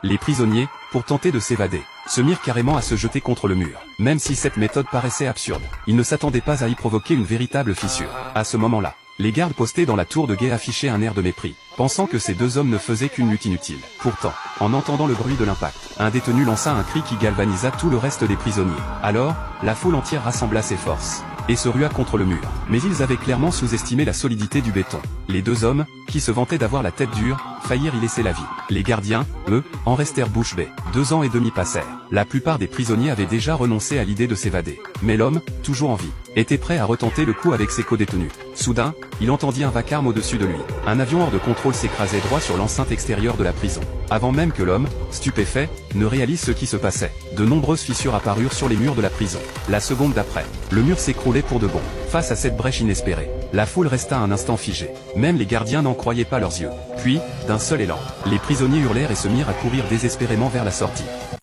Les prisonniers, pour tenter de s'évader, se mirent carrément à se jeter contre le mur. Même si cette méthode paraissait absurde, ils ne s'attendaient pas à y provoquer une véritable fissure. À ce moment-là, les gardes postés dans la tour de guet affichaient un air de mépris, pensant que ces deux hommes ne faisaient qu'une lutte inutile. Pourtant, en entendant le bruit de l'impact, un détenu lança un cri qui galvanisa tout le reste des prisonniers. Alors, la foule entière rassembla ses forces et se rua contre le mur. Mais ils avaient clairement sous-estimé la solidité du béton. Les deux hommes, qui se vantaient d'avoir la tête dure, faillirent y laisser la vie. Les gardiens, eux, en restèrent bouche bée. 2 ans et demi passèrent. La plupart des prisonniers avaient déjà renoncé à l'idée de s'évader. Mais l'homme, toujours en vie, était prêt à retenter le coup avec ses co-détenus. Soudain, il entendit un vacarme au-dessus de lui. Un avion hors de contrôle s'écrasait droit sur l'enceinte extérieure de la prison. Avant même que l'homme, stupéfait, ne réalise ce qui se passait, de nombreuses fissures apparurent sur les murs de la prison. La seconde d'après, le mur s'écroulait pour de bon. Face à cette brèche inespérée, la foule resta un instant figée. Même les gardiens n'en croyaient pas leurs yeux. Puis, d'un seul élan, les prisonniers hurlèrent et se mirent à courir désespérément vers la sortie.